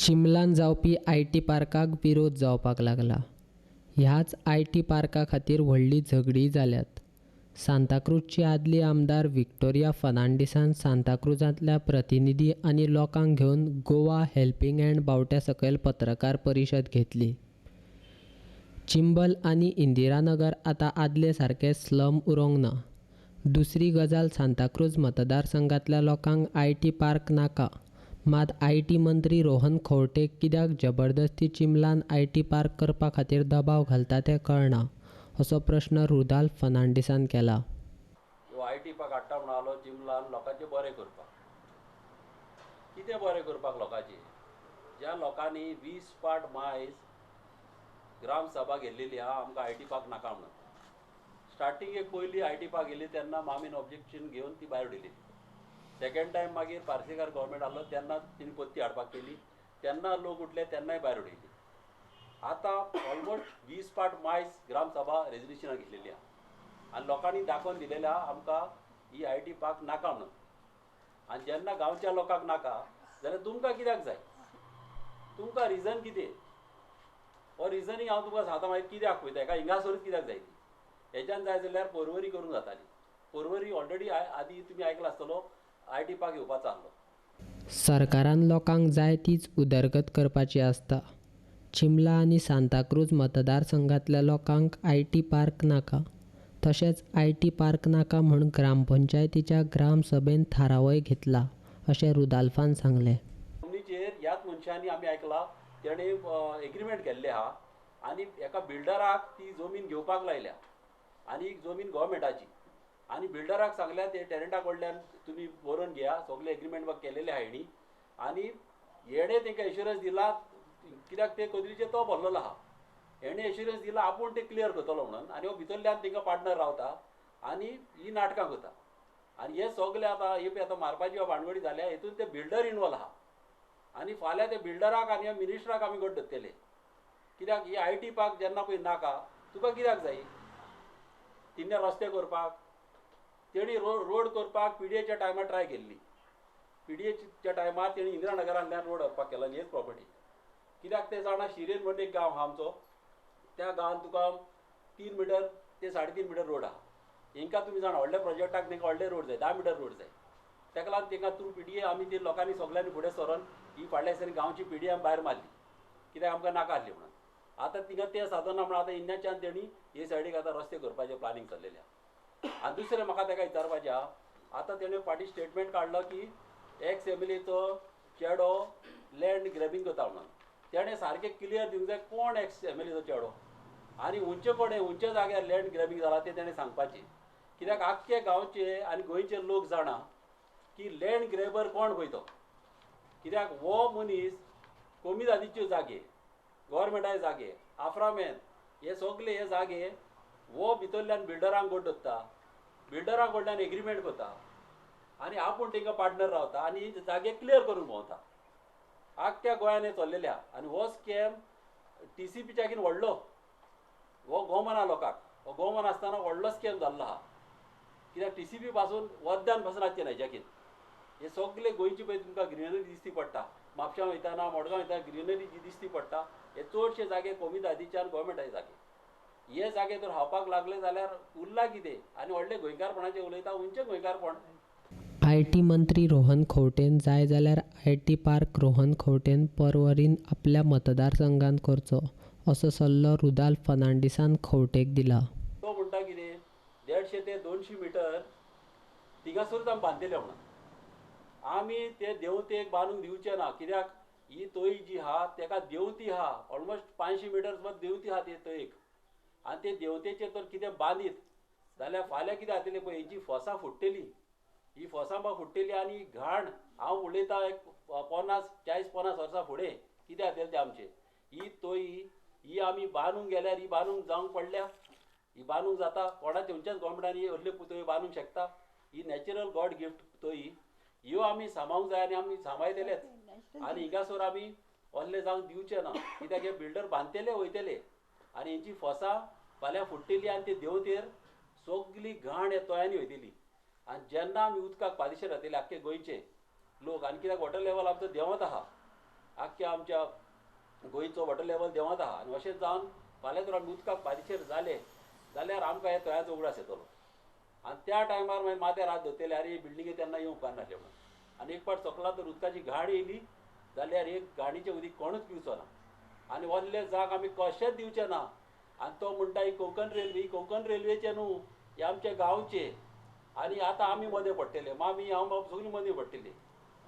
चिंबलान जावपी आय.टी. पार्काक विरोध जावपाक लागला. ह्याच आय.टी. पार्का खातीर व्हडली झगडीय जाल्यात. सांताक्रूजची आदली आमदार व्हिक्टोरिया फर्नांडिसान सांताक्रूजांतल्या प्रतिनिधी आनी लोकांक घेवन गोवा हेल्पिंग हँड बावट्या सकयल पत्रकार परिशद घेतली. चिंबल आनी इंदिरानगर आतां आदले सारके स्लम उरोंक ना. दुसरी गजाल, सांताक्रूज मतदारसंघांतल्या लोकांक आय.टी. पार्क नाका. मात आय.टी. मंत्री रोहन खंवटेक कित्याक जबरदस्ती चिंबलान आय.टी. पार्क करपा खातीर दबाव घालता तें कळना, असो प्रश्न रुदाल्फ फर्नांडिसान केला. आय.टी. पार्क हाडटा म्हणून आलो चिंबलान लोकांचें बरें करपाक. कितें बरें करपाक लोकांचें? ज्या लोकांनी 20 पाट मायज ग्रामसभा घेतलेली आहा आमकां आय.टी. पार्क नाका म्हणून. स्टार्टींग एक पयली आय.टी. पार्क येयली तेन्ना मामीन ऑब्जेक्शन घेवन ती भायर उडयली. सेकंड टायम मागीर पार्सेकार गव्हर्मेंट आसलो तेन्ना तिणी पत्ती हाडपाक केली, तेन्ना लोक उठले तेन्नाय भायर उडयली. आतां ऑलमोस्ट 20 पाट मायज ग्रामसभा रेजोल्युशनां घेतलेली आहा आनी लोकांनी दाखोवन दिलेलें आहा आमकां ही आय.टी. पार्क नाका म्हणून. आनी जेन्ना गांवच्या लोकांक नाका जाल्यार तुमकां कित्याक जाय? तुमकां रिजन कितें? हो रिजनय हांव तुमकां सांगता मागीर कित्याक पळयता. हेका हिंगासरूच कित्याक जाय ती? हेच्यान जाय जाल्यार पर्वरी करूंक जाताली. पर्वरी ऑलरेडी आदीं तुमी आयकला आसतलो आय.टी. पार्क येवपाचो आसलो. सरकारान लोकांक जाय तीच उदरगत करपाची आसता. चिंबला आनी सांताक्रूज मतदारसंघांतल्या लोकांक आय.टी. पार्क नाका. तशेंच आय.टी. पार्क नाका म्हूण ग्रामपंचायतीच्या ग्रामसभेन थारावय घेतला, अशें रुदाल्फान सांगलें. जमनीचेर ह्याच मनशांनी आमी आयकलां तेणें एग्रीमेंट केल्लें आहा आनी एका बिल्डराक ती जमीन घेवपाक लायल्या आनी जमीन गव्हर्मेंटाची. आनी बिल्डराक सांगल्या ते टॅनंटा कडल्यान तुमी बरोवन घेया, सगळे एग्रीमेंट केलेले आहा हेणी. आनी हेणे तांकां एश्युरन्स दिला, कित्याक ते कदलीचे तो भरलेलो आहा. हेणे एश्युरन्स दिला आपूण ते क्लियर करतलो म्हणून, आनी हो भितरल्यान तांकां पार्टनर रावता आनी ही नाटकां करता. आनी हे सगळे आतां हे पळय आतां मारपाची भानगडी जाल्या, हेतून ते बिल्डर इनवॉल्व आहा. आनी फाल्यां ते बिल्डराक आनी ह्या मिनिस्टराक आमी घट धरतले. कित्याक ही आय.टी. पार्क जेन्ना पळय नाका, तुका कित्याक जाय? तिन्ने रस्ते करपाक, तेणी रोड करपाक पी.डी.एच्या टायमार ट्राय केल्ली. पी.डी.एच्या टायमार तेणी इंदिरानगरांतल्यान रोड व्हरपाक केलो हेच प्रॉपर्टी. कित्याक ते जाणा शिरेन म्हणून एक गांव आहा आमचो, त्या गांवांत तुका 3 मिटर ते 3.5 मिटर रोड आहा. हांकां तुमी जाणा व्हडल्या प्रोजेक्टाक तांकां व्हडले रोड जाय, 10 मिटर रोड जाय. ताका लागून तांकां थ्रू पी.डी.ए आमी ते लोकांनी सगळ्यांनी फुडें सरोन ही फाटल्या दिसांनी गांवची पी.डी.ए भायर मारली, कित्याक आमकां नाका आसली म्हणून. आतां तिंगा तें साधना म्हणून आतां इन्नाच्यान तेणी हे सायडीक आतां रस्ते करपाचें प्लॅनिंग चल्लेलें आहा. आनी दुसरें म्हाका ताका विचारपाचें आहा, आतां तेणें फाटीं स्टेटमेंट काडलो की एक्स एम.एल.एचो चेडो लँड ग्रॅबिंग करता म्हणून. तेणें सारकें क्लियर दिवंक जाय कोण एक्स एम.एल.एचो चेडो आनी खंयच्या जाग्यार लँड ग्रॅबिंग जाला तें तेणें सांगपाचें. कित्याक आख्खे गांवचे आनी गोंयचे लोक जाणा की लँड ग्रॅबर कोण पळय तो. कित्याक हो मनीस कमी जातीच्यो जागे, गव्हर्मेंटाचे जागे, आफ्रामॅन हे सगळे हे जागे हो भितरल्यान बिल्डरांक घट धरता, बिल्डरां कडल्यान एग्रीमेंट करता आनी आपूण तांकां पार्टनर रावता आनी ही जागे क्लियर करून भोंवता. आख्ख्या गोंयान हें चल्लेलें आहा. आनी हो स्कॅम TCPच्याकीन व्हडलो, हो गोमना लोकांक, हो गोमन आसतना व्हडलो स्कॅम जाल्लो आहा. कित्याक TCP पासून वद्यान पासून हाडचें ना हेच्याकीन. हे सगळे गोंयची पळय तुमकां ग्रिनरी दिसती पडटा, म्हापशां वयताना मडगांव वयताना ग्रिनरी जी दिसती पडटा, हे चडशे जागे कमी जातीचे आनी गव्हर्मेंटाचे जागे. हे जागे जर हावपाक लागले जाल्यार उरला कितें? आनी व्हडले गोंयकारपणाचे उलयता, उंचे गोंयकारपण. आय.टी. मंत्री रोहन खंवटेन जाय जाल्यार आय.टी. पार्क रोहन खंवटेन पर्वरीन आपल्या मतदारसंघांत करचो, असो सल्लो रुदाल्फ फर्नांडिसान खंवटेक दिला. तो म्हणटा कितें 150 ते 200 मिटर थिंगासरूच आमी बांदलेले म्हणून. आमी ते देंवतेक बांदूंक दिवचे ना, कित्याक ही तोय जी आहा ताका देंवती आहा, ऑलमोस्ट 500 मिटर सुद्दां देंवती आहा ते तोयेक. आनी ते देंवतेचेर तर कितें बांदीत जाल्यार फाल्यां कितें जातलें पळय, हेची फोसां फुट्टेली, ही फोसां बा फुट्टेली आनी घाण. हांव उलयतां एक 40-50 वर्सां फुडें कितें जातलें तें आमचें. ही तोय ही आमी बांदूंक गेल्यार ही बांदूंक जावंक पडल्या, ही बांदूंक जाता, कोणाच्या खंयच्याच गोवोरमेंटांनी असल्यो तोय बांदूंक शकता. ही नॅचरल गॉड गिफ्ट तोय, ह्यो आमी सांबाळूंक जाय आनी आमी सांबाळटलेच. आनी हिंगासर आमी असले जावंक दिवचे ना, कित्याक हे बिल्डर बांदतले वयतले आनी हेंची फोसां फाल्यां फुट्टेली आनी ते देंवतेर सगळी घाण हे तोयांनी वयतली. आनी जेन्ना आमी उदकाक पादेशीर जातले आख्खे गोंयचे लोक, आनी कित्याक वॉटर लेवल आमचो देंवत आहा, आख्ख्या आमच्या गोंयचो वॉटर लेवल देंवत आहा आनी अशें जावन फाल्यां जर आमी उदकाक बारीचेर जाले जाल्यार आमकां हे तळ्याचो उगडास येतलो आनी त्या टायमार मागीर माथ्यार हात धरतले अरे बिल्डिंगे तेन्ना येवंक उपकारनासले म्हणून आनी एक फावट सकला तर उदकाची घाण येयली जाल्यार एक घाणीचें उदीक कोणूच पिवचो ना आनी वल्ले जाग आमी कशेंच दिवचे ना आनी तो म्हणटा ही कोंकण रेल्वेचे न्हू हे आमचे गांवचे आनी आतां आमी मदें पडटले मामी हांव बाब सगळीं मदीं पडटली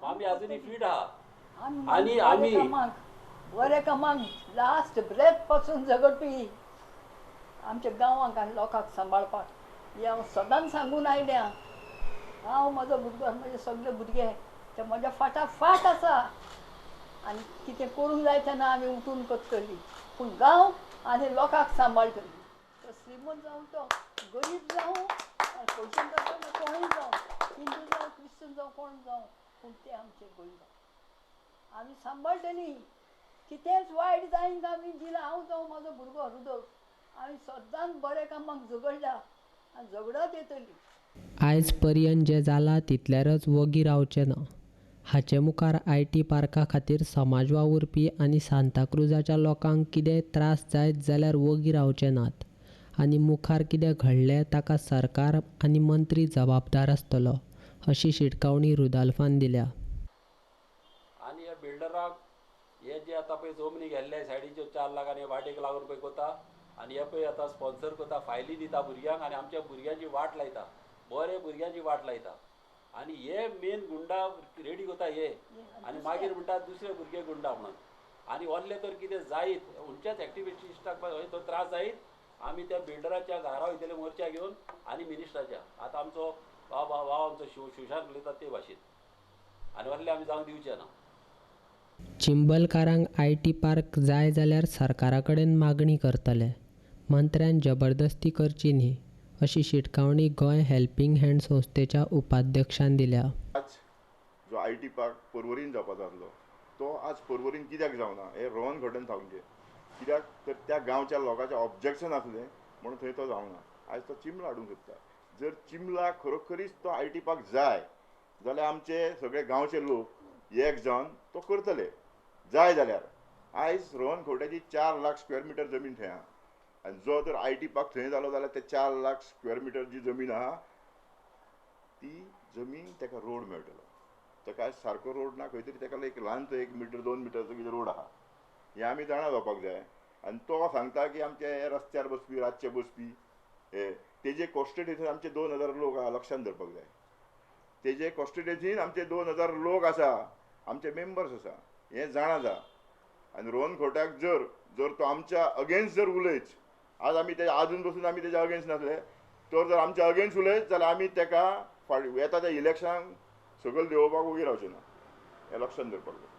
मामी आजुनी फीट आहा आनी आमी बरे कामाक लास्ट ब्रेथ पासून झगडपी आमच्या गांवांक आनी लोकांक सांबाळपाक हे हांव सदांच सांगून आयल्या हांव म्हजो भुरगो म्हजे सगळे भुरगे ते म्हज्या फाटाफाट आसा आनी कितें करूंक जाय तेन्ना आमी उठून करतलीं पूण गांव आनी लोकांक सांबाळटलीं तो श्रीमंत जावं तो गरीब जावं पयशेकार कोणूय जावं हिंदू जावं क्रिश्चन जावं कोण जावं पूण ते आमचे गोंयकार आमी सांबाळटलीं कितेंच वायट जायना आमी दिलां हांव जावं म्हाजो भुरगो रुदो आमी सदांच बरे कामाक झगडल्या आनी झगडत येतलीं आयज पर्यंत जें जालां तितल्यारच वगी रावचें ना हाचे मुखार IT पार्का खातीर समाज वावुरपी आनी सांताक्रुजाच्या लोकांक कितेंय त्रास जायत जाल्यार वगी रावचे नात आनी मुखार कितें घडलें ताका सरकार आनी मंत्री जबाबदार आसतलो अशी शिटकावणी रुदाल्फान दिल्या आनी ह्या बिल्डराक हे जे आतां पळय जमनी गेल्ले सायडीच्यो 4 लाख आनी 1.5 लाख रुपये कोता आनी हे पळय आतां स्पॉन्सर कोता फायली दिता भुरग्यांक आनी आमच्या भुरग्यांची वाट लायता बरे भुरग्यांची वाट लायता आनी हे मेन गुंडा रेडी कोता हे आनी मागीर म्हणटा दुसरे भुरगे गुंडा म्हणून आनी व्हरले तर कितें जायत खंयच्याच एक्टिविस्टाक तो त्रास जायत आमी त्या बिल्डराच्या घरा वयतले मोर्चा घेवन आनी मिनिस्टराच्या आतां आमचो भाव आमचो शिवशांत उलयता ते भाशेन आनी व्हरले आमी जावंक दिवचे ना चिंबलकारांक IT पार्क जाय जाल्यार सरकारा कडेन मागणी करतले मंत्र्यान जबरदस्ती करची न्ही अशी शिटकावणी गोंय हेल्पिंग हँड संस्थेच्या उपाध्यक्षान दिल्या आज जो IT पार्क पर्वरीन जावपाचो आसलो तो आज पर्वरीन कित्याक जावना हे रोहन घडोवन सांगचें कित्याक तर त्या गांवच्या लोकांचें ऑब्जेक्शन आसलें म्हणून थंय तो जावना आयज तो चिंबला हाडूंक सोदता जर चिंबला खरोखरीच तो IT पार्क जाय जाल्यार आमचे सगळे गांवचे लोक एक जावन तो करतले जाय जाल्यार आयज रोहन खोट्याची 4 लाख स्क्वेअर मिटर जमीन थंय आहा आनी जो जर IT पार्क थंय जालो जाल्यार ते 4 लाख स्क्वेअर मिटर जी जमीन आहा ती जमीन ताका रोड मेळटलो ताका आयज सारको रोड ना खंय तरी ताका एक ल्हानसो 1 मिटर 2 मिटरचो कितें रोड आहा हे आमी जाणा जावपाक जाय आनी तो सांगता की आमचे रस्त्यार बसपी रातचे बसपी हे तेजे कॉन्स्टिट्युएन्सीन आमचे 2000 लोक आहा लक्षांत धरपाक जाय तेजे कॉन्स्टिट्युएन्सीन आमचे 2000 लोक आसा आमचे मेंबर्स आसा हे जाणा जा आनी रोहन खोट्याक जर तो आमच्या अगेन्स्ट जर उलयच आज आमी ते आजून बसून आमी तेच्या अगेन्स्ट नासले तर जर आमच्या अगेन्स्ट उलयत जाल्यार आमी ताका येता त्या इलेक्शनाक सकयल देंवोवपाक उगी रावचे ना हें लक्षांत दवरपाक जाय